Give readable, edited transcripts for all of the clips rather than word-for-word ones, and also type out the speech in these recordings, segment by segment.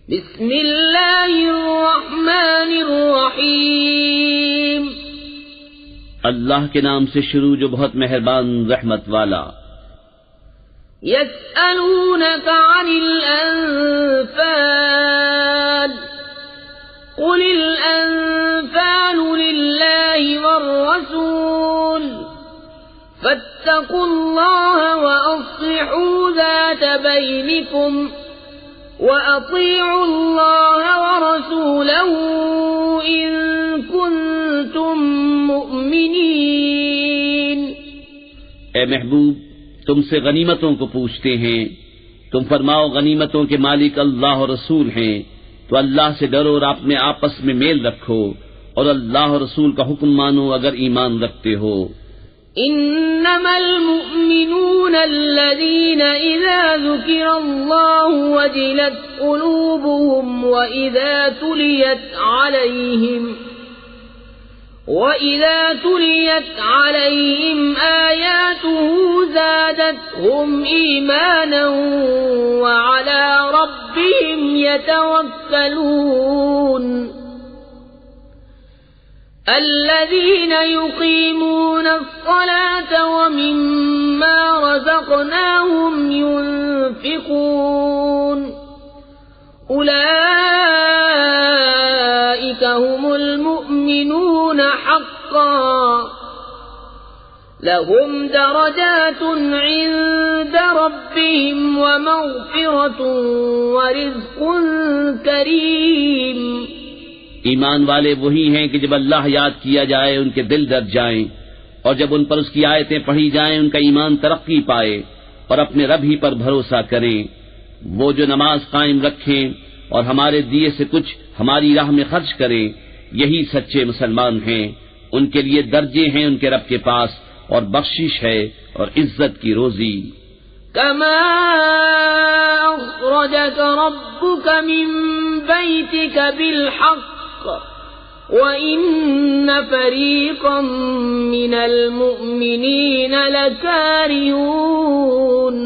بسم اللہ الرحمن الرحیم، اللہ کے نام سے شروع جو بہت مہربان رحمت والا۔ یسألونک عن الانفال قل الانفال للہ والرسول فاتقوا اللہ واصلحوا ذات بینکم وَأَطِيعُوا اللَّهَ وَرَسُولَهُ إِن كُنتُم مُّؤْمِنِينَ۔ اے محبوب، تم سے غنیمتوں کو پوچھتے ہیں، تم فرماؤ غنیمتوں کے مالک اللہ اور رسول ہیں، تو اللہ سے ڈرو اور اپنے آپس میں میل رکھو، اور اللہ اور رسول کا حکم مانو اگر ایمان رکھتے ہو۔ انما المؤمنون الذين اذا ذكر الله وجلت قلوبهم واذا تليت عليهم آياته زادتهم ايمانا وعلى ربهم يتوكلون الذين يقيمون الصلاة ومما رزقناهم ينفقون أولئك هم المؤمنون حقا لهم درجات عند ربهم ومغفرة ورزق كريم۔ ایمان والے وہی ہیں کہ جب اللہ یاد کیا جائے ان کے دل ڈر جائیں، اور جب ان پر اس کی آیتیں پڑھی جائیں ان کا ایمان ترقی پائے اور اپنے رب ہی پر بھروسہ کریں۔ وہ جو نماز قائم رکھیں اور ہمارے دیے سے کچھ ہماری راہ میں خرچ کریں، یہی سچے مسلمان ہیں۔ ان کے لیے درجے ہیں ان کے رب کے پاس، اور بخشش ہے اور عزت کی روزی۔ كما أخرجك ربك من بيتك بالحق وَإِنَّ فَرِيقًا مِّنَ الْمُؤْمِنِينَ لَكَارِهُونَ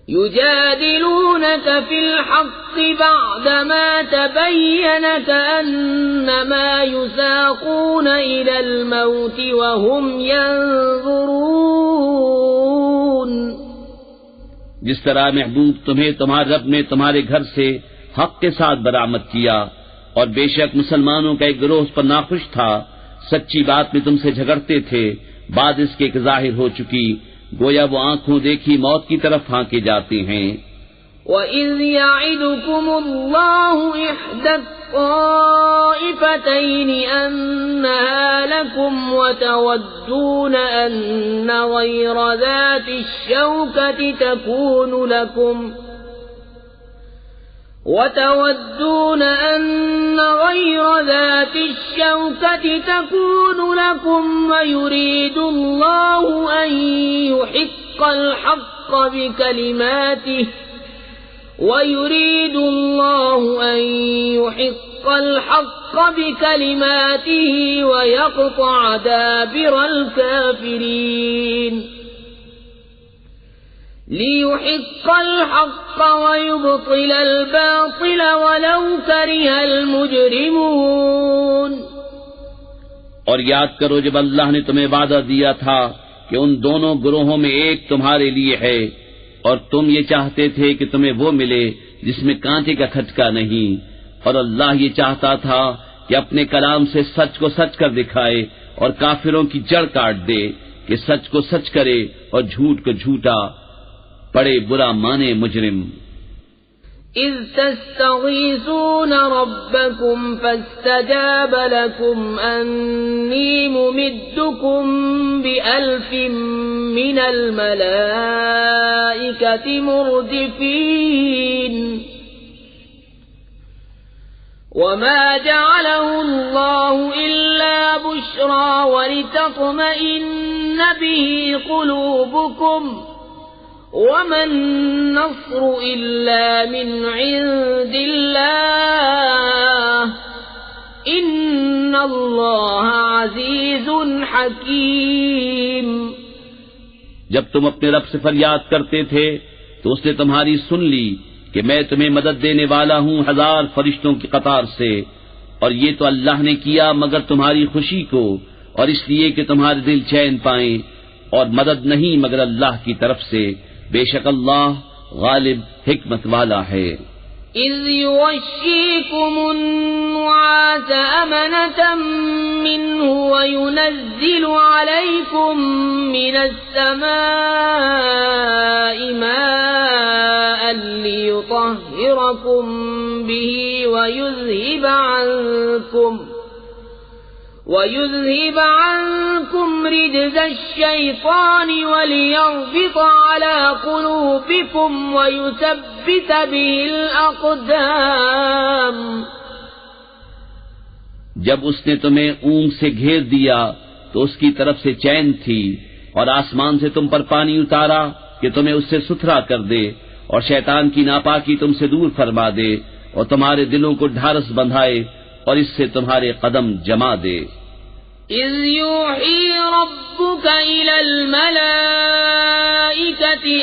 يُجَادِلُونَكَ فِي الْحَقِّ بَعْدَمَا تَبَيَّنَ كَأَنَّمَا يُسَاقُونَ إِلَى الْمَوْتِ وَهُمْ يَنظُرُونَ۔ جس طرح محبوب تمہیں تمہارے رب نے تمہارے گھر سے حق کے ساتھ برآمد کیا، اور بے شک مسلمانوں کا ایک گروہ اس پر ناخوش تھا، سچی بات میں تم سے جھگڑتے تھے، بعد اس کے کہ ظاہر ہو چکی، گویا وہ آنکھوں دیکھی موت کی طرف ہانکے جاتے ہیں۔ وَإِذْ يَعِدُكُمُ اللَّهُ إِحْدَى الطَّائِفَتَيْنِ أَنَّهَا لَكُمْ وَتَوَدُّونَ أَنَّ غَيْرَ ذَاتِ الشَّوْكَةِ تكون لكم ويريد الله أن يحق الحق بكلماته ويقطع دابر الكافرين ليحق الحق ويبطل الباطل ولو كره المجرمون۔ اور یاد کرو جب اللہ نے تمہیں وعدہ دیا تھا کہ ان دونوں گروہوں میں ایک تمہارے لیے ہے، اور تم یہ چاہتے تھے کہ تمہیں وہ ملے جس میں کانٹے کا کھٹکا نہیں، اور اللہ یہ چاہتا تھا کہ اپنے کلام سے سچ کو سچ کر دکھائے اور کافروں کی جڑ کاٹ دے، کہ سچ کو سچ کرے اور جھوٹ کو جھوٹا، بڑے برا مانے مجرم۔ اذ تستغیثون ربکم فاستجاب لکم انی ممدکم بألف من الملائکۃ مردفین وما جعله الله إلا بشرى ولتطمئن به قلوبكم وما النصر إلا من عند الله إن الله عزيز حكيم۔ جب تم اپنے رب سے فریاد کرتے تھے تو اس نے تمہاری سن لی، کہ میں تمہیں مدد دینے والا ہوں 1000 فرشتوں کی قطار سے، اور یہ تو اللہ نے کیا مگر تمہاری خوشی کو، اور اس لیے کہ تمہارے دل چین پائیں، اور مدد نہیں مگر اللہ کی طرف سے، بے شک اللہ غالب حکمت والا ہے۔ إذ يغشيكم النعاس أمنة منه وينزل عليكم من السماء ماء ليطهركم به ويذهب عنكم رجز الشيطان وليربط على قلوبكم ويثبت به الأقدام۔ جب اس نے تمہیں اونگ سے گھیر دیا تو اس کی طرف سے چین تھی، اور آسمان سے تم پر پانی اتارا کہ تمہیں اس سے ستھرا کر دے، اور شیطان کی ناپاکی تم سے دور فرما دے، اور تمہارے دلوں کو ڈھارس بندھائے، اور اس سے تمہارے قدم جما دے۔ إذ يوحي ربك إلى الملائكة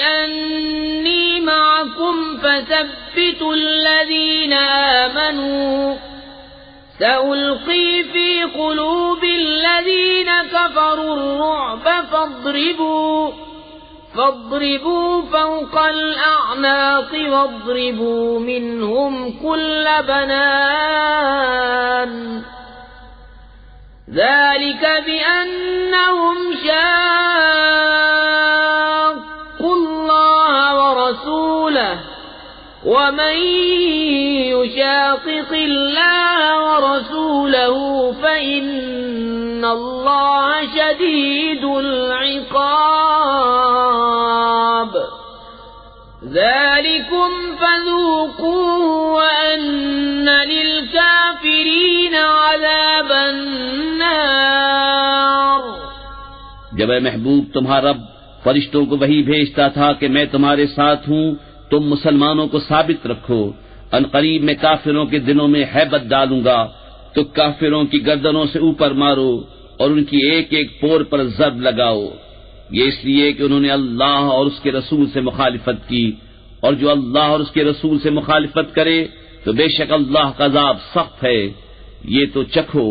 أني معكم فثبتوا الذين آمنوا سألقي في قلوب الذين كفروا الرعب فاضربوا فوق الأعناق واضربوا منهم كل بنان ذلك بأنهم شاقوا الله ورسوله ومن يشاقق الله ورسوله فإن الله شديد العقاب ذلكم فذوقوه وأن للكافرين عذاب النار۔ جب اے محبوب تمہارا رب فرشتوں کو وحی بھیجتا تھا کہ میں تمہارے ساتھ ہوں، تم مسلمانوں کو ثابت رکھو، ان قریب میں کافروں کے دلوں میں ہیبت ڈالوں گا، تو کافروں کی گردنوں سے اوپر مارو اور ان کی ایک ایک پور پر ضرب لگاؤ، یہ اس لیے کہ انہوں نے اللہ اور اس کے رسول سے مخالفت کی، اور جو اللہ اور اس کے رسول سے مخالفت کرے تو بے شک اللہ کا عذاب سخت ہے، یہ تو چکھو،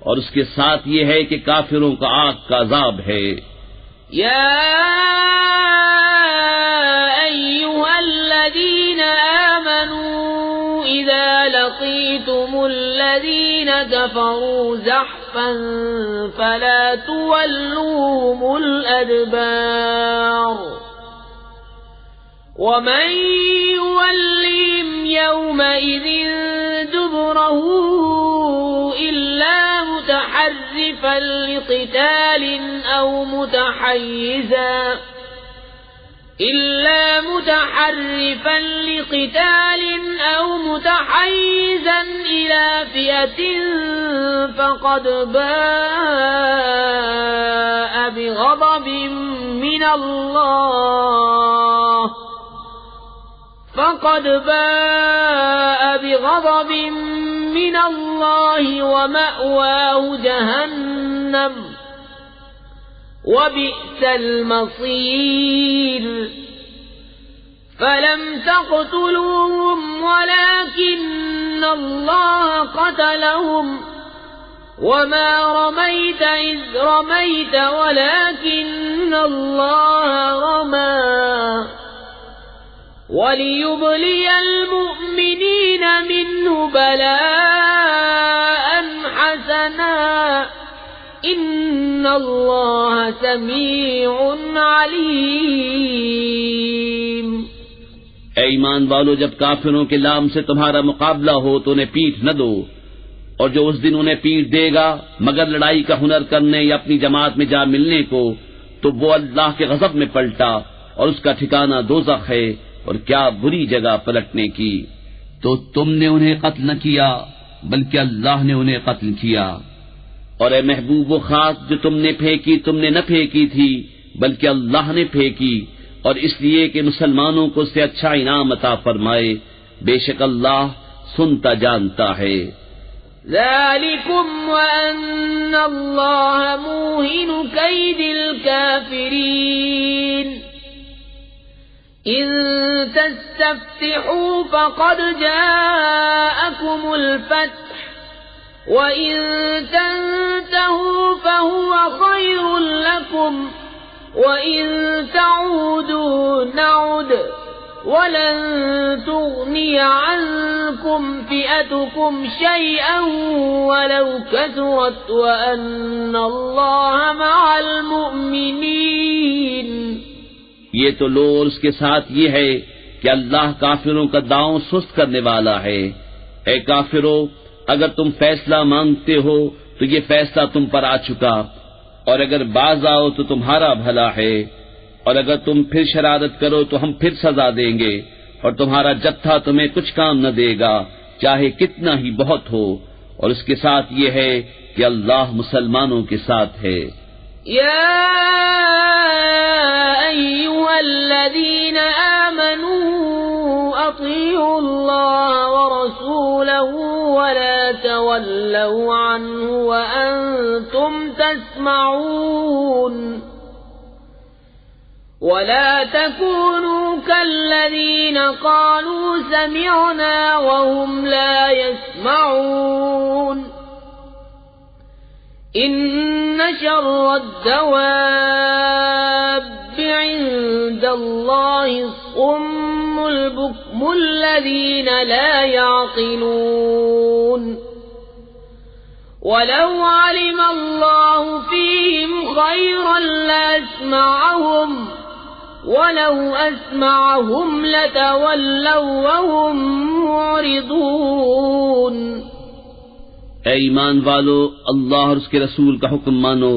اور اس کے ساتھ یہ ہے کہ کافروں کا آگ کا عذاب ہے۔ یا ایھا الذین آمنوا اذا لقیتم الذین کفروا زحفا فلا تولوهم الادبار ومن يولهم يومئذ دبره إلا متحرفا لقتال أو متحيزا إلى فئة فقد باء بغضب من الله ومأواه جهنم وبئس المصير فلم تقتلوهم ولكن الله قتلهم وما رميت إذ رميت ولكن الله رمى وَلِيُبْلِيَ الْمُؤْمِنِينَ مِنْهُ بَلَاءً حَسَنًا إِنَّ اللَّهَ سَمِيعٌ عَلِيمٌ۔ اے ایمان والو، جب کافروں کے لام سے تمہارا مقابلہ ہو تو انہیں پیٹھ نہ دو، اور جو اس دن انہیں پیٹھ دے گا مگر لڑائی کا ہنر کرنے یا اپنی جماعت میں جا ملنے کو، تو وہ اللہ کے غضب میں پلٹا، اور اس کا ٹھکانہ دوزخ ہے، اور کیا بری جگہ پلٹنے کی۔ تو تم نے انہیں قتل نہ کیا بلکہ اللہ نے انہیں قتل کیا، اور اے محبوب وہ خاص جو تم نے پھینکی تم نے نہ پھینکی تھی بلکہ اللہ نے پھینکی، اور اس لیے کہ مسلمانوں کو اس سے اچھا انعام عطا فرمائے، بے شک اللہ سنتا جانتا ہے۔ ذَلِكُمْ وَأَنَّ اللَّهَ مُوهِنُ كَيْدِ الْكَافِرِينَ۔ إن تستفتحوا فقد جاءكم الفتح وإن تنتهوا فهو خير لكم وإن تعودوا نعد ولن تغني عنكم فئتكم شيئا ولو كثرت وأن الله مع المؤمنين. یہ تو لو اور اس کے ساتھ یہ ہے کہ اللہ کافروں کا داؤں سست کرنے والا ہے. اے کافرو، اگر تم فیصلہ مانگتے ہو تو یہ فیصلہ تم پر آ چکا، اور اگر باز آؤ تو تمہارا بھلا ہے، اور اگر تم پھر شرارت کرو تو ہم پھر سزا دیں گے، اور تمہارا جتھا تمہیں کچھ کام نہ دے گا چاہے کتنا ہی بہت ہو. اور اس کے ساتھ یہ ہے کہ اللہ مسلمانوں کے ساتھ ہے. يا أيها الذين آمنوا أطيعوا الله ورسوله ولا تولوا عنه وأنتم تسمعون ولا تكونوا كالذين قالوا سمعنا وهم لا يسمعون إن شر الدواب عند الله الصم البكم الذين لا يعقلون ولو علم الله فيهم خيرا لأسمعهم ولو أسمعهم لتولوا وهم معرضون. اے ایمان والو، اللہ اور اس کے رسول کا حکم مانو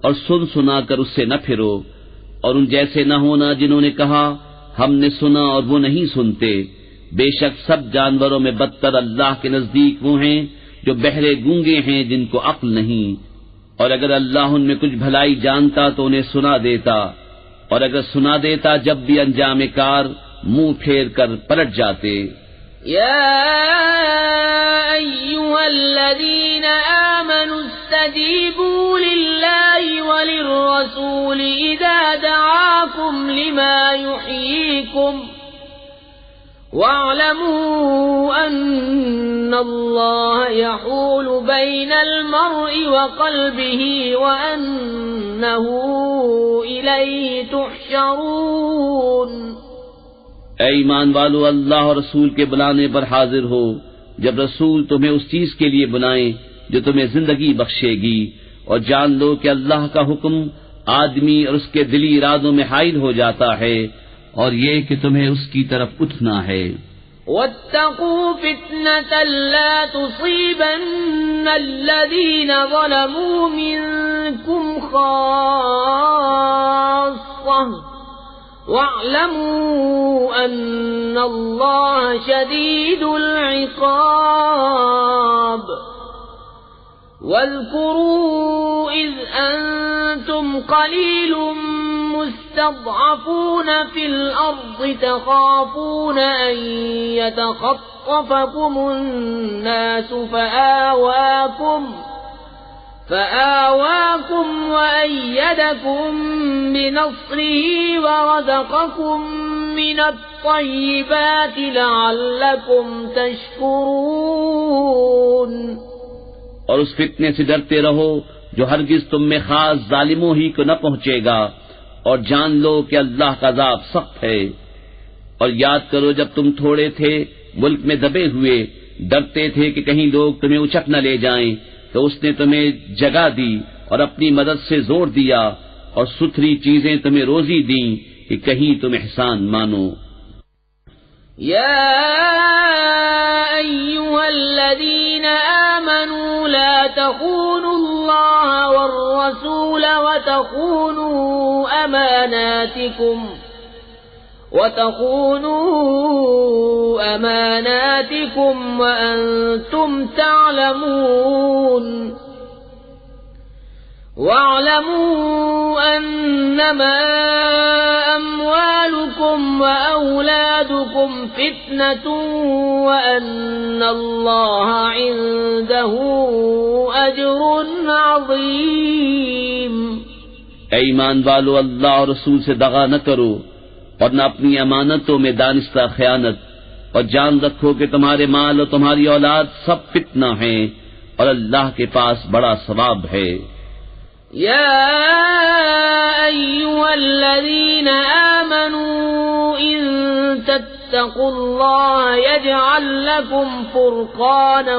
اور سن سنا کر اس سے نہ پھرو، اور ان جیسے نہ ہونا جنہوں نے کہا ہم نے سنا اور وہ نہیں سنتے. بے شک سب جانوروں میں بدتر اللہ کے نزدیک وہ ہیں جو بہرے گونگے ہیں جن کو عقل نہیں. اور اگر اللہ ان میں کچھ بھلائی جانتا تو انہیں سنا دیتا، اور اگر سنا دیتا جب بھی انجام کار منہ پھیر کر پلٹ جاتے. يا أيها الذين آمنوا استجيبوا لله وللرسول إذا دعاكم لما يحييكم واعلموا أن الله يحول بين المرء وقلبه وأنه إليه تحشرون. اے ایمان والو، اللہ اور رسول کے بلانے پر حاضر ہو جب رسول تمہیں اس چیز کے لیے بلائیں جو تمہیں زندگی بخشے گی، اور جان لو کہ اللہ کا حکم آدمی اور اس کے دلی ارادوں میں حائل ہو جاتا ہے، اور یہ کہ تمہیں اس کی طرف اٹھنا ہے. واتقوا فتنة لا تصيبن الذين ظلموا منكم خاصة واعلموا أن الله شديد العقاب. واذكروا إذ أنتم قليل مستضعفون في الأرض تخافون أن يتخطفكم الناس فآواكم وأيدكم بنصره ورزقكم من الطيبات لعلكم تشكرون. اور اس فتنے سے ڈرتے رہو جو ہرگز تم میں خاص ظالموں ہی کو نہ پہنچے گا، اور جان لو کہ اللہ کا عذاب سخت ہے. اور یاد کرو جب تم تھوڑے تھے، ملک میں دبے ہوئے، ڈرتے تھے کہ کہیں لوگ تمہیں اچک نہ لے جائیں، تو اس نے تمہیں جگہ دی اور اپنی مدد سے زور دیا، اور ستھری چیزیں تمہیں روزی دیں کہ کہیں تم احسان مانو. يا أيها الذين آمنوا لا تخونوا الله والرسول وتخونوا أماناتكم وأنتم تعلمون. واعلموا أنما أموالكم وأولادكم فتنة وأن الله عنده أجر عظيم. اے ایمان والو، اللہ اور رسول سے دغا نہ کرو، اور نہ اپنی امانتوں میں دانستہ خیانت، اور جان رکھو کہ تمہارے مال اور تمہاری اولاد سب فتنہ ہیں، اور اللہ کے پاس بڑا ثواب ہے۔ يا أيها الذين آمنوا إن تتقوا الله يجعل لكم فرقانا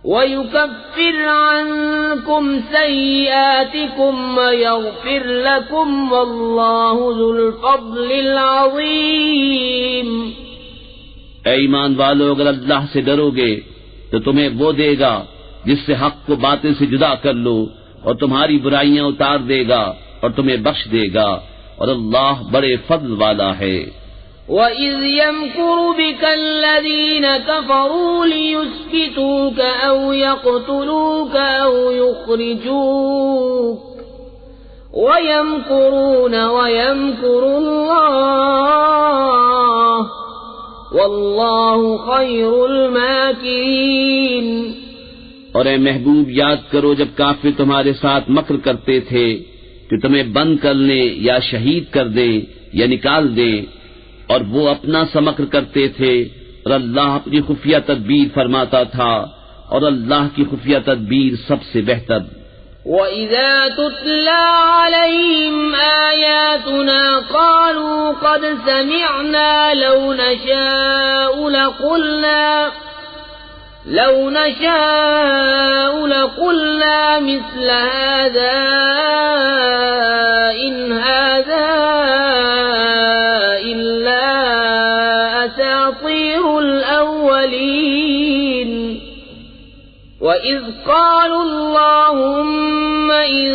ويكفر عنكم سيئاتكم ويغفر لكم والله ذو الفضل العظيم۔ اے ایمان والو، اگر اللہ سے ڈرو گے تو تمہیں وہ دے گا جس سے حق کو باطل سے جدا کر لو، اور تمہاری برائیاں اتار دے گا اور تمہیں بخش دے گا، اور اللہ بڑے فضل والا ہے۔ وَإِذْ يَمْكُرُ بِكَ الَّذِينَ كَفَرُوا لِيُثْبِتُوكَ أَوْ يَقْتُلُوكَ أَوْ يُخْرِجُوكَ وَيَمْكُرُونَ وَيَمْكُرُ اللَّهُ وَاللَّهُ خَيْرُ الْمَاكِرِينَ۔ اور اے محبوب، یاد کرو جب کافر تمہارے ساتھ مکر کرتے تھے کہ تمہیں بند کر لیں یا شہید کر دیں یا نکال دیں، اور وہ اپنا سا مکر کرتے تھے، اور اللہ اپنی خفیہ تدبیر فرماتا تھا، اور اللہ کی خفیہ تدبیر سب سے بہتر۔ وَإِذَا تُتْلَى عَلَيْهِمْ آيَاتُنَا قَالُوا قَدْ سَمِعْنَا لَوْ نَشَاءُ لَقُلْنَا مِثْلَ هَذَا إِنْ هَذَا إِلَّا أَسَاطِيرُ الْأَوَّلِينَ۔ وَإِذْ قَالُوا اللَّهُمَّ إِن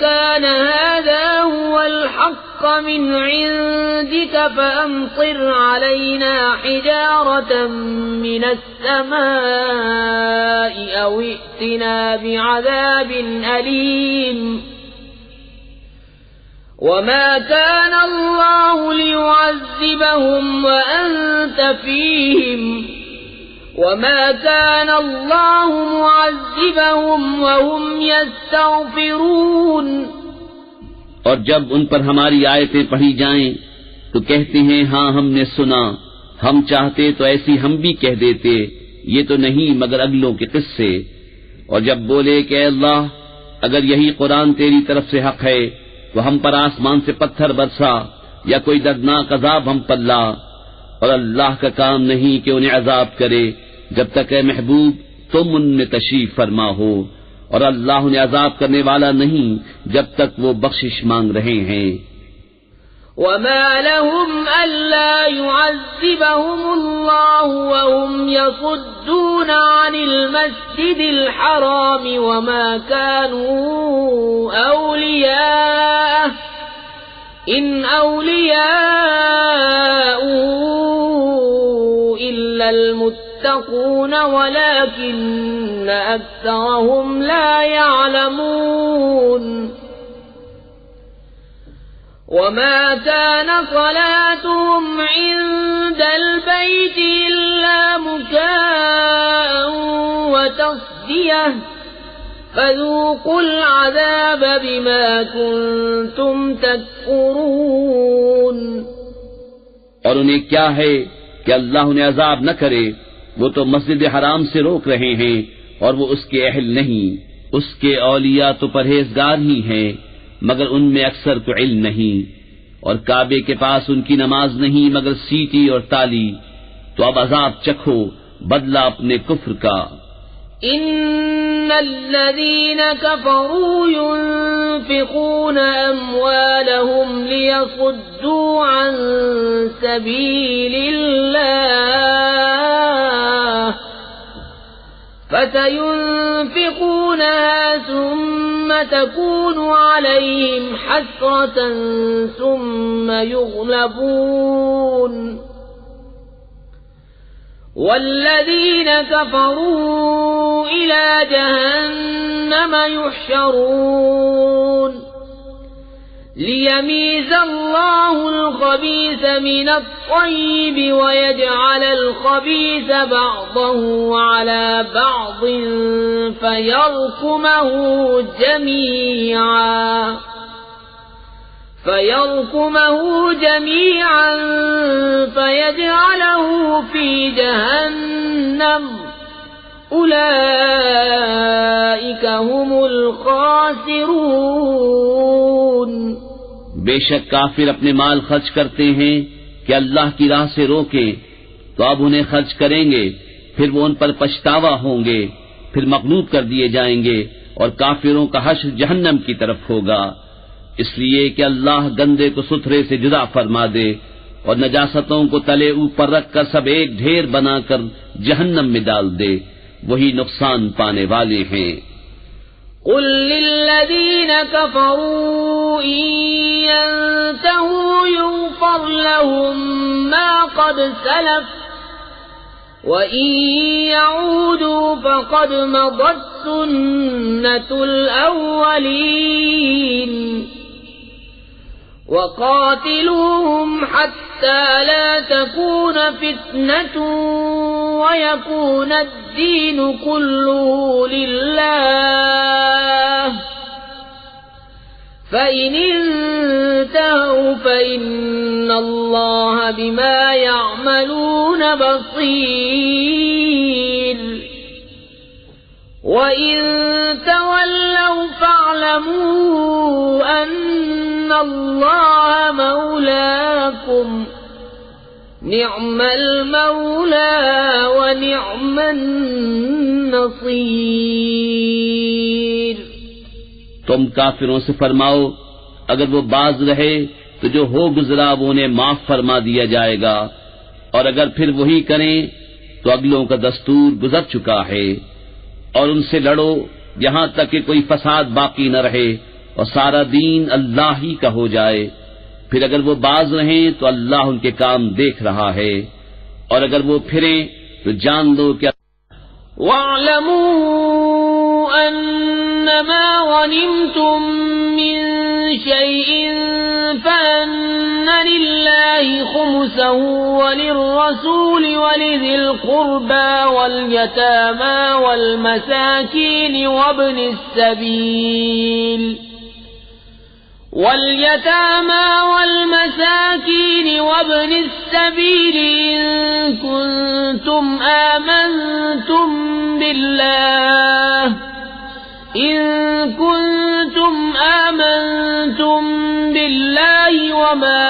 كَانَ هَذَا هُوَ الْحَقَّ مِنْ عِندِكَ فَأَمْطِرْ عَلَيْنَا حِجَارَةً مِنَ السَّمَاءِ أَوْ ائْتِنَا بِعَذَابٍ أَلِيمٍ۔ وَمَا كَانَ اللَّهُ لِيُعَذِّبَهُمْ وَأَنْتَ فِيهِمْ وَمَا كَانَ اللَّهُ مُعَذِّبَهُمْ وَهُمْ يَسْتَغْفِرُونَ۔ اور جب ان پر ہماری آیتیں پڑھی جائیں تو کہتے ہیں ہاں ہم نے سنا، ہم چاہتے تو ایسی ہم بھی کہہ دیتے، یہ تو نہیں مگر اگلوں کے قصے۔ اور جب بولے کہ اے اللہ، اگر یہی قرآن تیری طرف سے حق ہے تو ہم پر آسمان سے پتھر برسا یا کوئی دردناک عذاب ہم پر لا، اور اللہ کا کام نہیں کہ انہیں عذاب کرے جب تک اے محبوب تم ان میں تشریف فرما ہو، اور اللہ انہیں عذاب کرنے والا نہیں جب تک وہ بخشش مانگ رہے ہیں۔ وَمَا لَهُمْ أَلَّا يُعَذِّبَهُمُ اللَّهُ وَهُمْ يَصُدُّونَ عَنِ الْمَسْجِدِ الْحَرَامِ وَمَا كَانُوا أَوْلِيَاءَهُ إِنْ أَوْلِيَاؤُهُ إِلَّا الْمُتَّقُونَ وَلَكِنَّ أَكْثَرَهُمْ لَا يَعْلَمُونَ۔ وَمَا كَانَ صَلَاتُهُمْ عِندَ الْبَيْتِ إِلَّا مُكَاءً وَتَصْدِيَةً فَذُوقُوا الْعَذَابَ بِمَا كُنتُمْ تَكْفُرُونَ۔ اور انہیں کیا ہے کہ اللہ انہیں عذاب نہ کرے، وہ تو مسجد حرام سے روک رہے ہیں اور وہ اس کے اہل نہیں، اس کے اولیاء تو پرہیزگار ہی ہیں مگر ان میں اکثر کو علم نہیں، اور کعبے کے پاس ان کی نماز نہیں مگر سیٹی اور تالی، تو اب عذاب چکھو بدلہ اپنے کفر کا۔ ان الذين كفروا ينفقون اموالهم ليصدوا عن سبيل الله فسينفقونها ثم تكون عليهم حسرة ثم يغلبون والذين كفروا إلى جهنم يحشرون ليميز الله الخبيث من الطيب ويجعل الخبيث بعضه على بعض فيركمه جميعا فيركمه جميعا فيجعله في جهنم أولئك هم الخاسرون۔ بے شک کافر اپنے مال خرچ کرتے ہیں کہ اللہ کی راہ سے روکیں، تو اب انہیں خرچ کریں گے، پھر وہ ان پر پچھتاوا ہوں گے، پھر مغلوب کر دیے جائیں گے، اور کافروں کا حشر جہنم کی طرف ہوگا۔ اس لیے کہ اللہ گندے کو ستھرے سے جدا فرما دے اور نجاستوں کو تلے اوپر رکھ کر سب ایک ڈھیر بنا کر جہنم میں ڈال دے، وہی نقصان پانے والے ہیں۔ قل للذین کفروا ان ينتهوا یغفر لهم ما قد سلف وَإِن يَعُودُوا فَقَدْ مَضَتْ سُنَّةُ الْأَوَّلِينَ وَقَاتِلُوهُمْ حَتَّى لَا تَكُونَ فِتْنَةٌ وَيَكُونَ الدِّينُ كُلُّهُ لِلَّهِ فَإِنِ انتهوا فَإِنَّ اللَّهَ بِمَا يَعْمَلُونَ بَصِيرٌ وَإِن تَوَلَّوْا فَاعْلَمُوا أَنَّ اللَّهَ مَوْلَاكُمْ نِعْمَ الْمَوْلَى وَنِعْمَ النَّصِيرُ۔ تم کافروں سے فرماؤ اگر وہ باز رہے تو جو ہو گزرا وہ انہیں معاف فرما دیا جائے گا، اور اگر پھر وہی کریں تو اگلوں کا دستور گزر چکا ہے، اور ان سے لڑو یہاں تک کہ کوئی فساد باقی نہ رہے اور سارا دین اللہ ہی کا ہو جائے۔ پھر اگر وہ باز رہیں تو اللہ ان کے کام دیکھ رہا ہے، اور اگر وہ پھریں تو جان لو کہ وَاعْلَمُوا أَنَّمَا غَنِمْتُم مِّن شَيْءٍ فَأَنَّ لِلَّهِ خُمُسَهُ وَلِلرَّسُولِ وَلِذِي الْقُرْبَى وَالْيَتَامَى وَالْمَسَاكِينِ وَابْنِ السَّبِيلِ إِن كُنتُمْ آمنتم بالله وما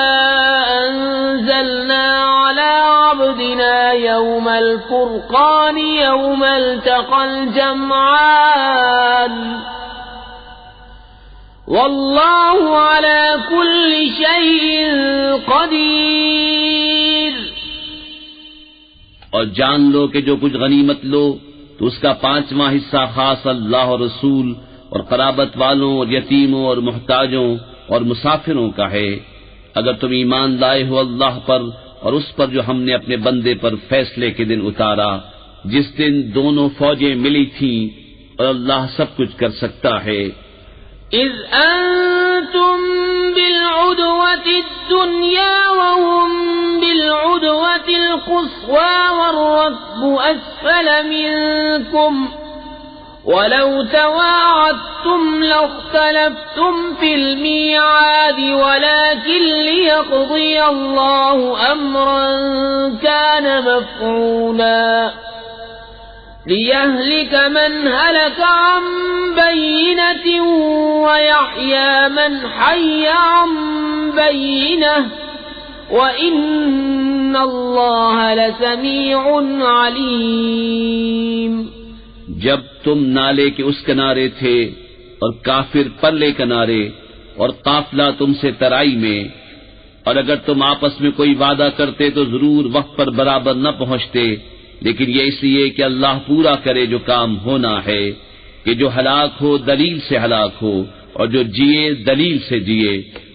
أنزلنا على عبدنا يوم الفرقان يوم التقى الجمعان والله على كل شيء قدير۔ اور جان لو کہ جو کچھ غنیمت لو تو اس کا 5واں حصہ خاص اللہ اور رسول اور قرابت والوں اور یتیموں اور محتاجوں اور مسافروں کا ہے، اگر تم ایمان لائے ہو اللہ پر اور اس پر جو ہم نے اپنے بندے پر فیصلے کے دن اتارا، جس دن دونوں فوجیں ملی تھیں، اور اللہ سب کچھ کر سکتا ہے۔ اذ انتم بالعدوة الدنيا وهم بالعدوة القصوى والركب اسفل منكم ولو تواعدتم لاختلفتم في الميعاد ولكن ليقضي الله امرا كان مفعولا ليهلك من هلك عن بينة ويحيى من حي عن بينة وإن الله لسميع عليم۔ جب تم نالے کے اس کنارے تھے اور کافر پرلے کنارے اور قافلہ تم سے ترائی میں، اور اگر تم آپس میں کوئی وعدہ کرتے تو ضرور وقت پر برابر نہ پہنچتے، لیکن یہ اس لیے کہ اللہ پورا کرے جو کام ہونا ہے، کہ جو ہلاک ہو دلیل سے ہلاک ہو اور جو جیے دلیل سے جیے،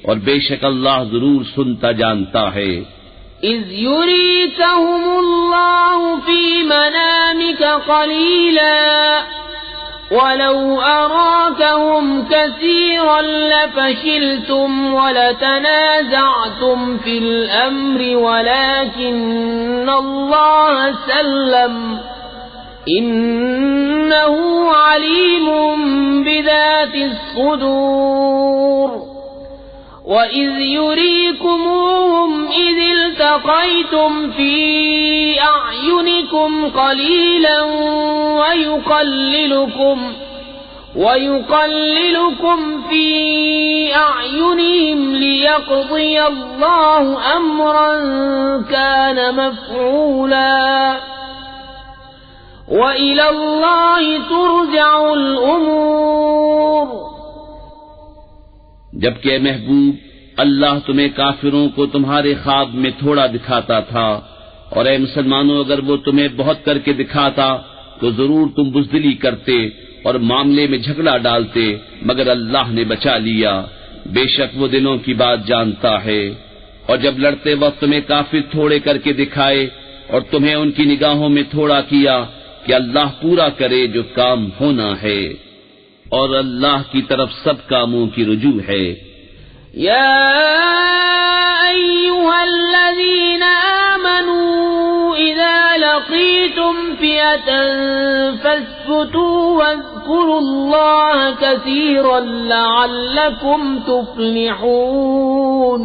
اور بے شک اللہ ضرور سنتا جانتا ہے۔ اذ يريكهم الله في منامك قليلا ولو أراكهم كثيرا لفشلتم ولتنازعتم في الأمر ولكن الله سلم إنه عليم بذات الصدور۔ وَإِذْ يُرِيكُمُوهُمْ إِذِ الْتَقَيْتُمْ فِي أَعْيُنِكُمْ قَلِيلًا وَيُقَلِّلُكُمْ فِي أَعْيُنِهِمْ لِيَقْضِيَ اللَّهُ أَمْرًا كَانَ مَفْعُولًا وَإِلَى اللَّهِ تُرْجَعُ الْأُمُورُ۔ جبکہ اے محبوب اللہ تمہیں کافروں کو تمہارے خواب میں تھوڑا دکھاتا تھا، اور اے مسلمانوں اگر وہ تمہیں بہت کر کے دکھاتا تو ضرور تم بزدلی کرتے اور معاملے میں جھگڑا ڈالتے، مگر اللہ نے بچا لیا، بے شک وہ دلوں کی بات جانتا ہے۔ اور جب لڑتے وقت تمہیں کافر تھوڑے کر کے دکھائے اور تمہیں ان کی نگاہوں میں تھوڑا کیا کہ اللہ پورا کرے جو کام ہونا ہے، اور اللہ کی طرف سب کاموں کی رجوع ہے۔ یا ایھا الذین آمنوا اذا لقیتم فئة فاثبتوا واذکروا اللہ کثیرا لعلکم تفلحون۔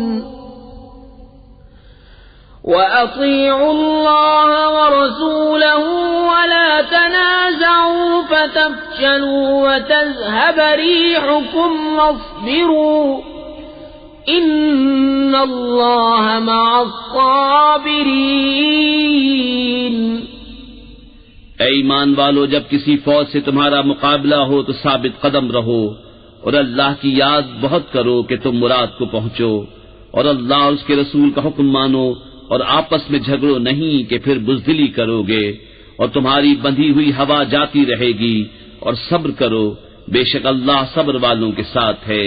وَأَطِيعُوا اللَّهَ وَرَسُولَهُ وَلَا تَنَازَعُوا فَتَفْشَلُوا وَتَذْهَبَ رِيحُكُمْ وَاصْبِرُوا إِنَّ اللَّهَ مَعَ الصَّابِرِينَ۔ اے ایمان والو، جب کسی فوج سے تمہارا مقابلہ ہو تو ثابت قدم رہو اور اللہ کی یاد بہت کرو کہ تم مراد کو پہنچو، اور اللہ اور اس کے رسول کا حکم مانو، اور آپس میں جھگڑو نہیں کہ پھر بزدلی کرو گے، اور تمہاری بندھی ہوئی ہوا جاتی رہے گی، اور صبر کرو، بے شک اللہ صبر والوں کے ساتھ ہے۔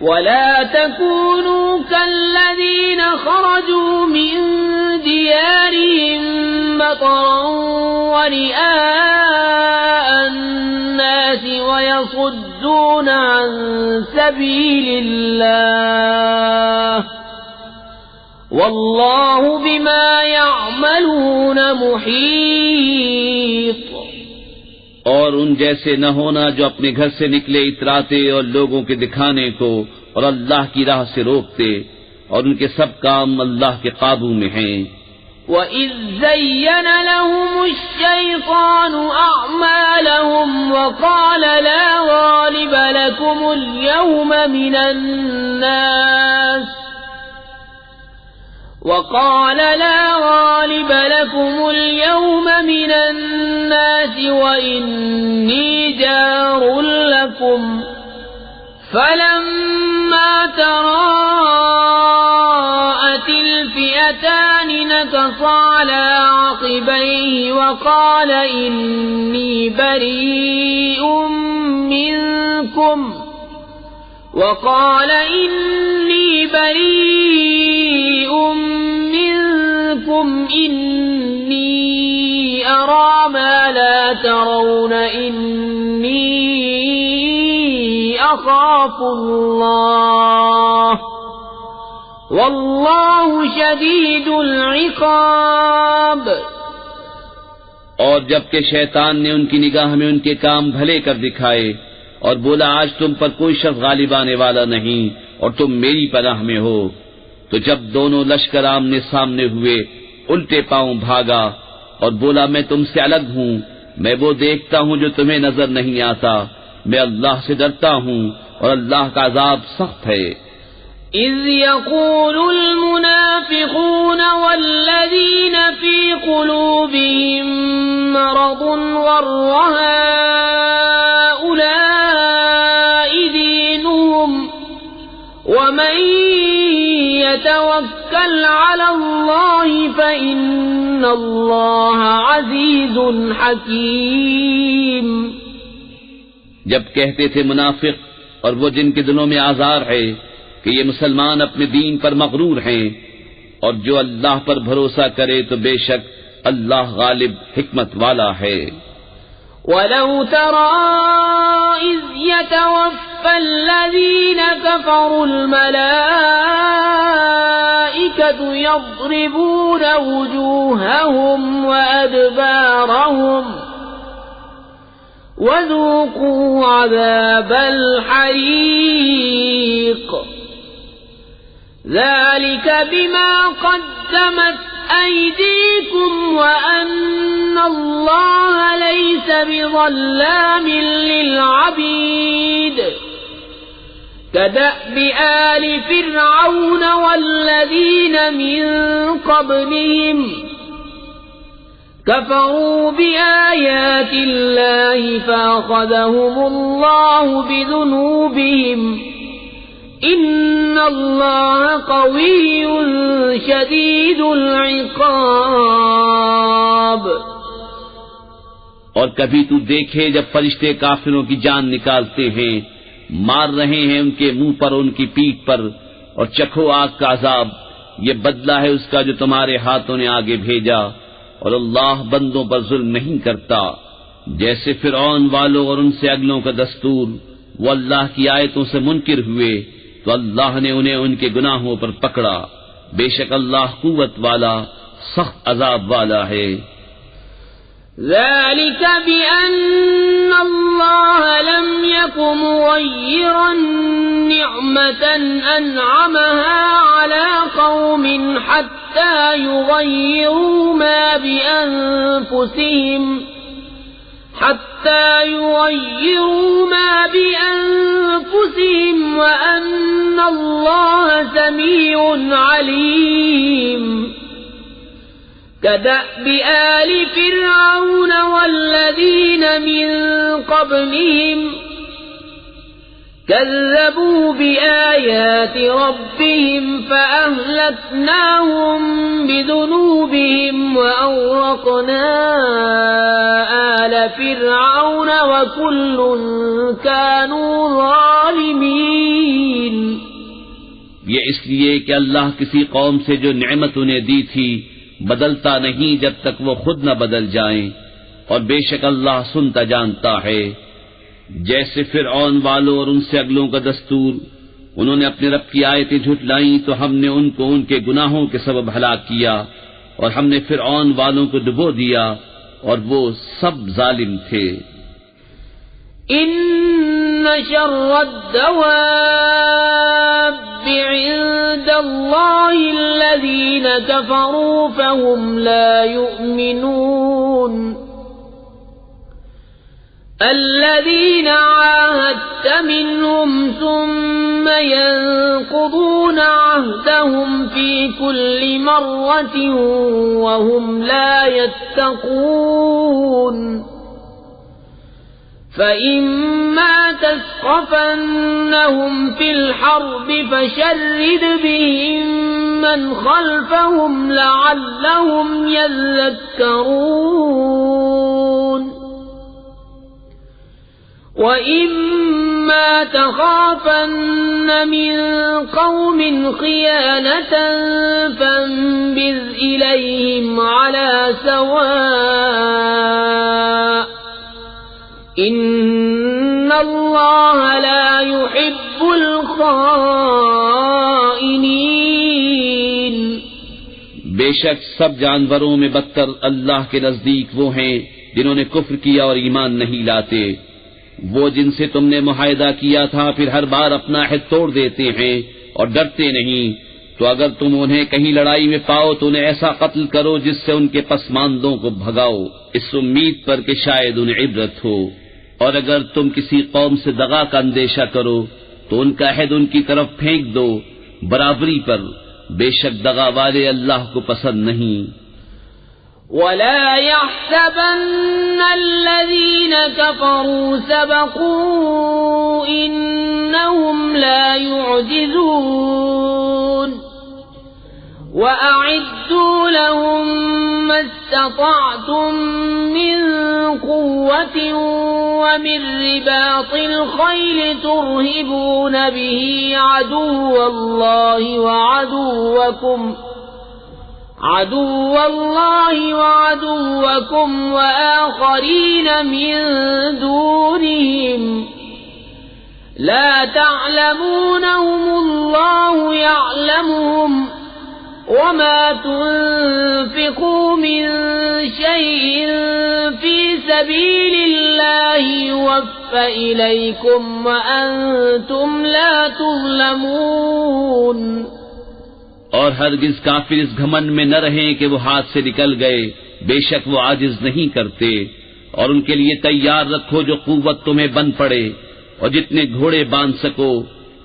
وَلَا تَكُونُوا كَالَّذِينَ خَرَجُوا مِن دِيَارِهِم بَطَرًا وَرِئَاءَ النَّاسِ وَيَصُدُّونَ عَن سَبِيلِ اللَّهِ وَاللَّهُ بِمَا يَعْمَلُونَ مُحِيطٌ۔ اور ان جیسے نہ ہونا جو اپنے گھر سے نکلے اتراتے اور لوگوں کے دکھانے کو اور اللہ کی راہ سے روکتے، اور ان کے سب کام اللہ کے قابو میں ہیں۔ وَإِذْ زَيَّنَ لَهُمُ الشَّيْطَانُ أَعْمَالَهُمْ وَقَالَ لَا غَالِبَ لَكُمُ الْيَوْمَ مِنَ النَّاسِ وَإِنِّي جَارٌ لَكُمْ فَلَمَّا تَرَاءَتِ الْفِئَتَانِ نَكَصَ عَلَى عَقِبَيْهِ وَقَالَ إِنِّي بَرِيءٌ منكم إني أرى ما لا ترون إني أخاف الله والله شديد العقاب۔ اور جبکہ شیطان نے ان کی نگاہ میں ان کے کام بھلے کر دکھائے اور بولا آج تم پر کوئی شخص غالب آنے والا نہیں اور تم میری پناہ میں ہو، تو جب دونوں لشکر آمنے سامنے ہوئے الٹے پاؤں بھاگا اور بولا میں تم سے الگ ہوں، میں وہ دیکھتا ہوں جو تمہیں نظر نہیں آتا، میں اللہ سے ڈرتا ہوں اور اللہ کا عذاب سخت ہے۔ اذ يقول المنافقون والذين في قلوبهم مرض غر هؤلاء دينهم ومن يتوكل على الله فإن الله عزيز حكيم۔ جب کہتے تھے منافق اور وہ جن کے دلوں میں آزار ہے کہ یہ مسلمان اپنے دین پر مغرور ہیں، اور جو اللہ پر بھروسہ کرے تو بے شک اللہ غالب حکمت والا ہے۔ وَلَوْ تَرَىٰ إِذْ يَتَوَفَّى الَّذِينَ كَفَرُوا الْمَلَائِكَةُ يَضْرِبُونَ وُجُوهَهُمْ وَأَدْبَارَهُمْ وَذُوقُوا عَذَابَ الْحَرِيقِ۔ ذلك بما قدمت أيديكم وأن الله ليس بظلام للعبيد كدأب آل فرعون والذين من قبلهم كفروا بآيات الله فأخذهم الله بذنوبهم إن الله قوي شديد العقاب۔ اور کبھی تو دیکھے جب فرشتے کافروں کی جان نکالتے ہیں، مار رہے ہیں ان کے منہ پر، ان کی پیٹھ پر، اور چکھو آگ کا عذاب، یہ بدلہ ہے اس کا جو تمہارے ہاتھوں نے آگے بھیجا، اور اللہ بندوں پر ظلم نہیں کرتا۔ جیسے فرعون والوں اور ان سے اگلوں کا دستور، وہ اللہ کی آیتوں سے منکر ہوئے تو اللہ نے انہیں ان کے گناہوں پر پکڑا، بے شک اللہ قوت والا سخت عذاب والا ہے۔ ذلك بأن الله لم يكن مغيرا نعمة أنعمها على قوم حتى يغيروا ما بأنفسهم وأن الله سميع عليم كدأب آل فرعون والذين من قبلهم كذبوا بآيات ربهم فأهلكناهم بذنوبهم وأغرقنا آل فرعون وكل كانوا ظالمين۔ یہ اس لیے کہ اللہ کسی قوم سے جو نعمت انہیں دی تھی بدلتا نہیں جب تک وہ خود نہ بدل جائیں، اور بے شک اللہ سنتا جانتا ہے۔ جیسے فرعون والوں اور ان سے اگلوں کا دستور، انہوں نے اپنے رب کی آیتیں جھٹلائیں تو ہم نے ان کو ان کے گناہوں کے سبب ہلاک کیا، اور ہم نے فرعون والوں کو ڈبو دیا اور وہ سب ظالم تھے۔ ان شر الدواب عند الله الذين كفروا فهم لا يؤمنون الذين عاهدت منهم ثم ينقضون عهدهم في كل مرة وهم لا يتقون فإما تثقفنهم في الحرب فشرد بهم من خلفهم لعلهم يذكرون وَإِمَّا تَخَافَنَّ مِنْ قَوْمٍ خِيَانَةً فَانبِذْ إِلَيْهِمْ عَلَى سَوَاءٍ إِنَّ اللَّهَ لَا يُحِبُّ الْخَائِنِينَ۔ بے شک سب جانوروں میں بدتر اللہ کے نزدیک وہ ہیں جنہوں نے کفر کیا اور ایمان نہیں لاتے، وہ جن سے تم نے معاہدہ کیا تھا پھر ہر بار اپنا عہد توڑ دیتے ہیں اور ڈرتے نہیں، تو اگر تم انہیں کہیں لڑائی میں پاؤ تو انہیں ایسا قتل کرو جس سے ان کے پسماندوں کو بھگاؤ، اس امید پر کہ شاید انہیں عبرت ہو۔ اور اگر تم کسی قوم سے دغا کا اندیشہ کرو تو ان کا عہد ان کی طرف پھینک دو برابری پر، بے شک دغا والے اللہ کو پسند نہیں۔ وَلَا يَحْسَبَنَّ الَّذِينَ كَفَرُوا سَبَقُوا إِنَّهُمْ لَا يُعْجِزُونَ وَأَعِدُّوا لَهُم مَّا اسْتَطَعْتُم مِّن قُوَّةٍ وَمِن رِّبَاطِ الْخَيْلِ تُرْهِبُونَ بِهِ عَدُوَّ اللَّهِ وَعَدُوَّكُمْ وَآخَرِينَ مِن دُونِهِمْ لَا تَعْلَمُونَهُمُ اللَّهُ يَعْلَمُهُمْ وَمَا تُنفِقُوا مِن شَيْءٍ فِي سَبِيلِ اللَّهِ يُوَفَّ إِلَيْكُمْ وَأَنتُمْ لَا تُظْلَمُونَ۔ اور ہرگز کافر اس گھمنڈ میں نہ رہیں کہ وہ ہاتھ سے نکل گئے، بے شک وہ عاجز نہیں کرتے. اور ان کے لیے تیار رکھو جو قوت تمہیں بن پڑے، اور جتنے گھوڑے باندھ سکو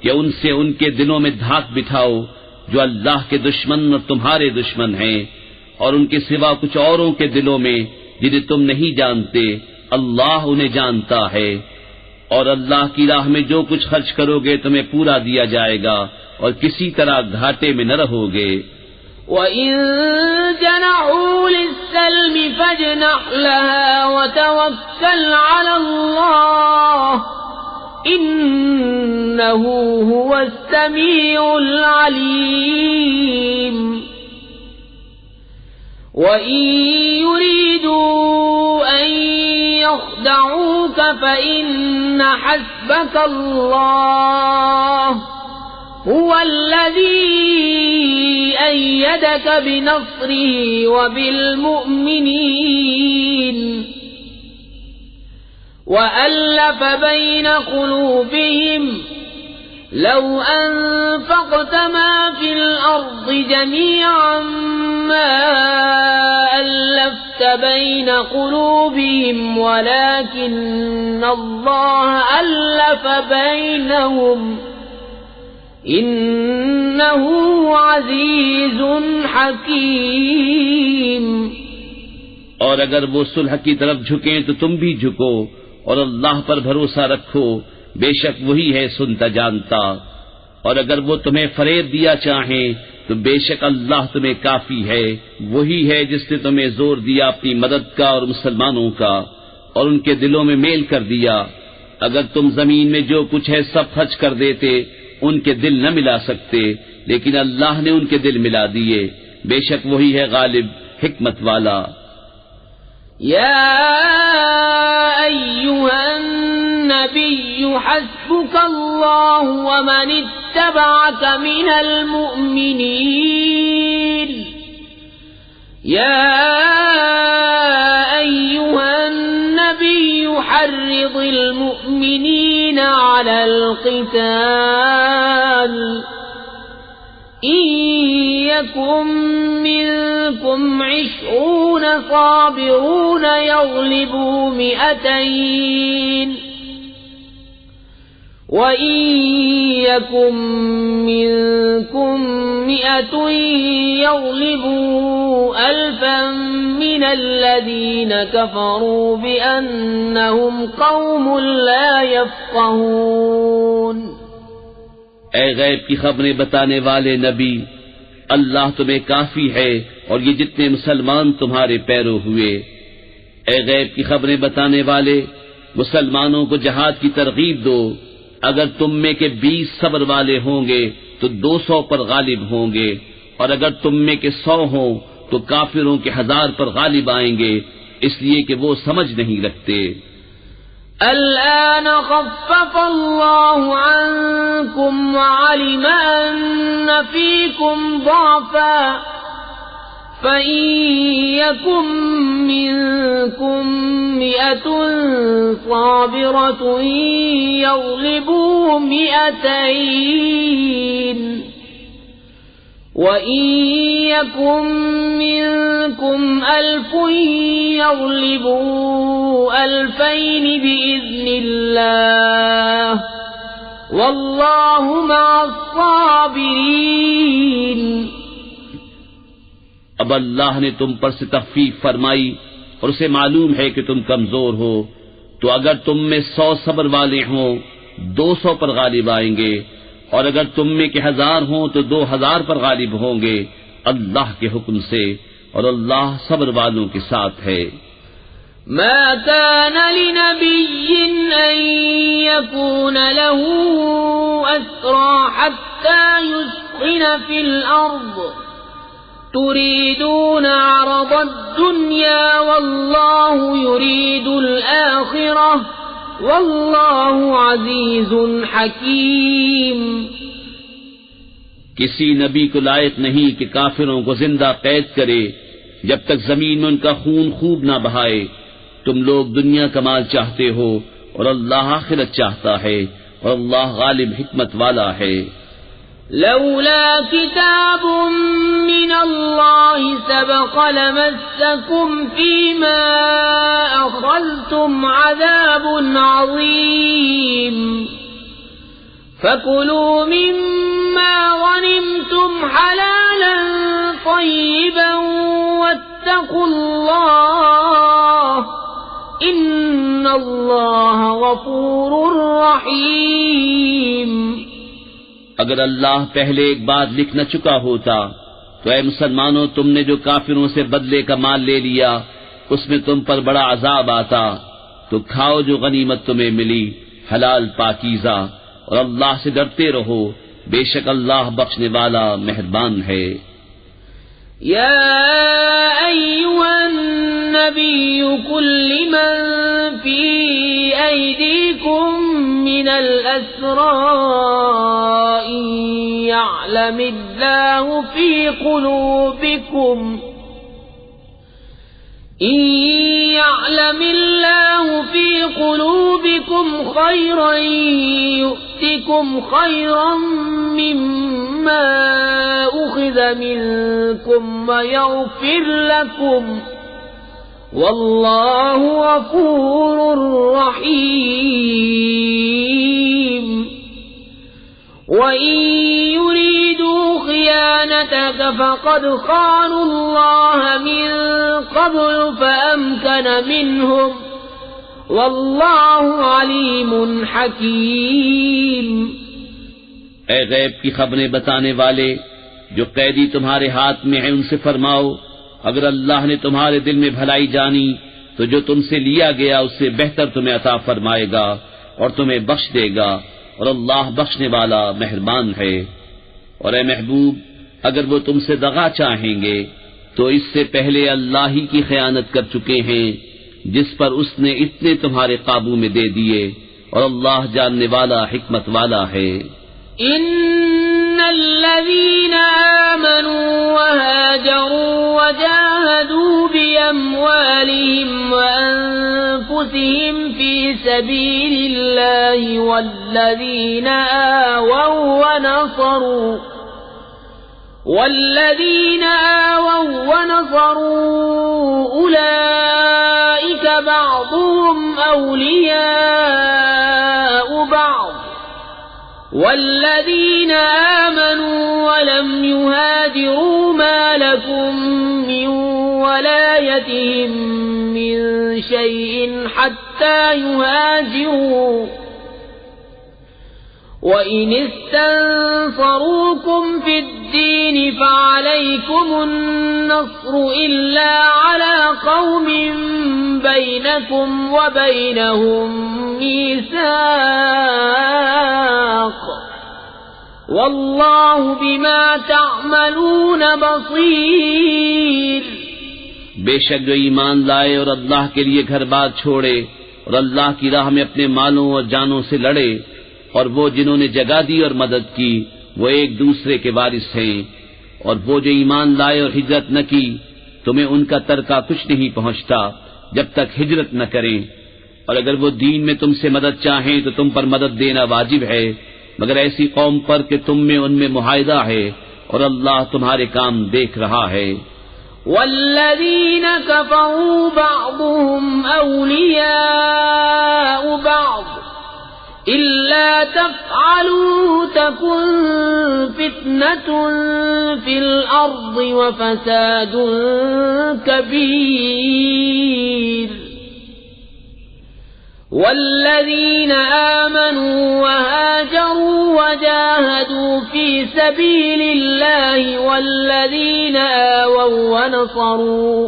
کہ ان سے ان کے دلوں میں دھاک بٹھاؤ جو اللہ کے دشمن اور تمہارے دشمن ہیں، اور ان کے سوا کچھ اوروں کے دلوں میں جنہیں تم نہیں جانتے، اللہ انہیں جانتا ہے. اور اللہ کی راہ میں جو کچھ خرچ کرو گے تمہیں پورا دیا جائے گا، اور کسی طرح گھاٹے میں نہ رہو گے. وَإِن جَنَحُوا لِلسَّلْمِ فَاجْنَحْ لَهَا وَتَوَكَّلْ عَلَى اللَّهِ إِنَّهُ هُوَ السَّمِيعُ الْعَلِيمُ. وَإِن يُرِيدُوا أَن يَخْدَعُوكَ فَإِنَّ حَسْبَكَ اللَّهُ هُوَ الَّذِي أَيَّدَكَ بِنَصْرِهِ وَبِالْمُؤْمِنِينَ وَأَلَّفَ بَيْنَ قُلُوبِهِمْ لَوْ أَنفَقْتَ مَا فِي الْأَرْضِ جَمِيعًا مَا أَلَّفْتَ بَيْنَ قُلُوبِهِمْ وَلَكِنَّ اللَّهَ أَلَّفَ بَيْنَهُمْ إِنَّهُ عَزِيزٌ حَكِيمٌ. اور اگر وہ صلح کی طرف جھکیں تو تم بھی جھکو، اور اللہ پر بھروسہ رکھو، بے شک وہی ہے سنتا جانتا. اور اگر وہ تمہیں فریب دیا چاہیں تو بے شک اللہ تمہیں کافی ہے، وہی ہے جس نے تمہیں زور دیا اپنی مدد کا اور مسلمانوں کا، اور ان کے دلوں میں میل کر دیا. اگر تم زمین میں جو کچھ ہے سب خرچ کر دیتے ان کے دل نہ ملا سکتے، لیکن اللہ نے ان کے دل ملا دیے، بے شک وہی ہے غالب حکمت والا. یا ایھا النبی حسبک اللہ ومن اتبعک من المؤمنین. یا ایھا النبی حرض المؤمنین علی القتال إن يكن منكم 20 صابرون يغلبوا 200 وإن يكن منكم 100 يغلبوا 1000 من الذين كفروا بأنهم قوم لا يفقهون. اے غیب کی خبریں بتانے والے نبی، اللہ تمہیں کافی ہے اور یہ جتنے مسلمان تمہارے پیرو ہوئے. اے غیب کی خبریں بتانے والے، مسلمانوں کو جہاد کی ترغیب دو. اگر تم میں کے 20 صبر والے ہوں گے تو 200 پر غالب ہوں گے، اور اگر تم میں کے 100 ہوں تو کافروں کے 1000 پر غالب آئیں گے، اس لیے کہ وہ سمجھ نہیں رکھتے. الآن خفف الله عنكم وعلم أن فيكم ضعفا فإن يكن منكم 100 صابرة يغلبوا 200 وَإِن يَكُن مِّنكُمْ 1000 يَغْلِبُوا 2000 بِإِذْنِ اللَّهِ وَاللَّهُ مَعَ الصَّابِرِينَ. اب اللہ نے تم پر سے تخفیف فرمائی اور اسے معلوم ہے کہ تم کمزور ہو، تو اگر تم میں 100 صبر والے ہوں 200 پر غالب آئیں گے، اور اگر تم میں کے 1000 ہوں تو 2000 پر غالب ہوں گے اللہ کے حکم سے، اور اللہ صبر والوں کے ساتھ ہے. ما كان لنبي أن يكون له أسرى حتى يسخن في الأرض تريدون عرض الدنيا والله يريد الآخرة واللہ عزیز حکیم. کسی نبی کو لائق نہیں کہ کافروں کو زندہ قید کرے جب تک زمین میں ان کا خون خوب نہ بہائے. تم لوگ دنیا کمال چاہتے ہو اور اللہ آخرت چاہتا ہے، اور اللہ غالب حکمت والا ہے. لولا كتاب من الله سبق لمسكم فيما أخذتم عذاب عظيم فكلوا مما غنمتم حلالا طيبا واتقوا الله إن الله غفور رحيم۔ اگر اللہ پہلے ایک بات لکھ نہ چکا ہوتا تو اے مسلمانوں، تم نے جو کافروں سے بدلے کا مال لے لیا اس میں تم پر بڑا عذاب آتا، تو کھاؤ جو غنیمت تمہیں ملی حلال پاکیزہ، اور اللہ سے ڈرتے رہو، بے شک اللہ بخشنے والا مہربان ہے۔ یا ایھا النبی قل لمن فی ایدیکم من الاسرى إن يعلم الله في قلوبكم خيرا يؤتكم خيرا مما أخذ منكم ويغفر لكم والله غفور رحيم۔ وَإِن يُرِيدُوا خِيَانَتَكَ فَقَدْ خَانُوا اللَّهَ مِن قَبْلُ فَأَمْكَنَ مِنْهُمْ وَاللَّهُ عَلِيمٌ حَكِيمٌ۔ اے غیب کی خبریں بتانے والے، جو قیدی تمہارے ہاتھ میں ہیں ان سے فرماؤ، اگر اللہ نے تمہارے دل میں بھلائی جانی تو جو تم سے لیا گیا اس سے بہتر تمہیں عطا فرمائے گا اور تمہیں بخش دے گا، اور اللہ بخشنے والا مہربان ہے۔ اور اے محبوب، اگر وہ تم سے دغا چاہیں گے تو اس سے پہلے اللہ ہی کی خیانت کر چکے ہیں جس پر اس نے اتنے تمہارے قابو میں دے دیے، اور اللہ جاننے والا حکمت والا ہے۔ ان الذين آمنوا وهاجروا وجاهدوا بأموالهم وأنفسهم في سبيل الله والذين آووا ونصروا أولئك بعضهم أولياء بعض والذين آمنوا ولم يهاجروا ما لكم من ولايتهم من شيء حتى يهاجروا وإن استنصروكم في الدين فعليكم النصر إلا على قوم بينكم وبينهم ميثاق والله بما تعملون بصير۔ بے شک جو ایمان لائے اور اللہ کے لیے گھر بار چھوڑے اور اللہ کی راہ میں اپنے مالوں اور جانوں سے لڑے، اور وہ جنہوں نے جگہ دی اور مدد کی وہ ایک دوسرے کے وارث ہیں، اور وہ جو ایمان لائے اور ہجرت نہ کی تمہیں ان کا ترکہ کچھ نہیں پہنچتا جب تک ہجرت نہ کریں، اور اگر وہ دین میں تم سے مدد چاہیں تو تم پر مدد دینا واجب ہے، مگر ایسی قوم پر کہ تم میں ان میں معاہدہ ہے، اور اللہ تمہارے کام دیکھ رہا ہے۔ والذین کفروا بعضهم اولیاء بعض إلا تفعلوا تكن فتنة في الأرض وفساد كبير۔ والذين آمنوا وهاجروا وجاهدوا في سبيل الله والذين آووا ونصروا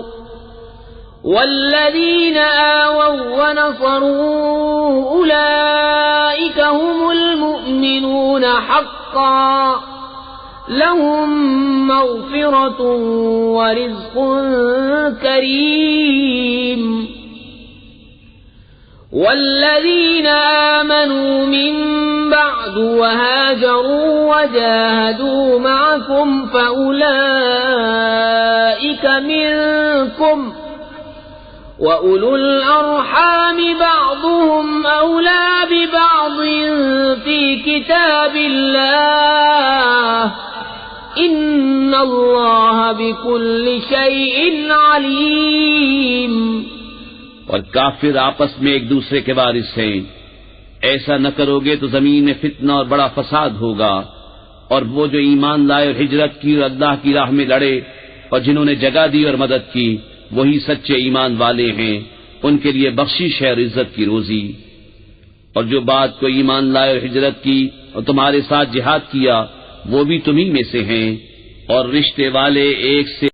أولئك هم المؤمنون حقا لهم مغفرة ورزق كريم۔ والذين آمنوا من بعد وهاجروا وجاهدوا معكم فأولئك منكم وَأُولُو الْأَرْحَامِ بَعْضُهُمْ أَوْلَى بعض في كتاب الله إن الله بكل شيء عليم۔ اور کافر آپس میں ایک دوسرے کے وارث ہیں، ایسا نہ کرو گے تو زمین میں فتنہ اور بڑا فساد ہوگا۔ اور وہ جو ایمان لائے اور ہجرت کی اور اللہ کی راہ میں لڑے اور جنہوں نے جگہ دی اور مدد کی، وہی سچے ایمان والے ہیں، ان کے لیے بخشش ہے اور عزت کی روزی۔ اور جو بات کو ایمان لائے اور ہجرت کی اور تمہارے ساتھ جہاد کیا، وہ بھی تمہیں میں سے ہیں، اور رشتے والے ایک سے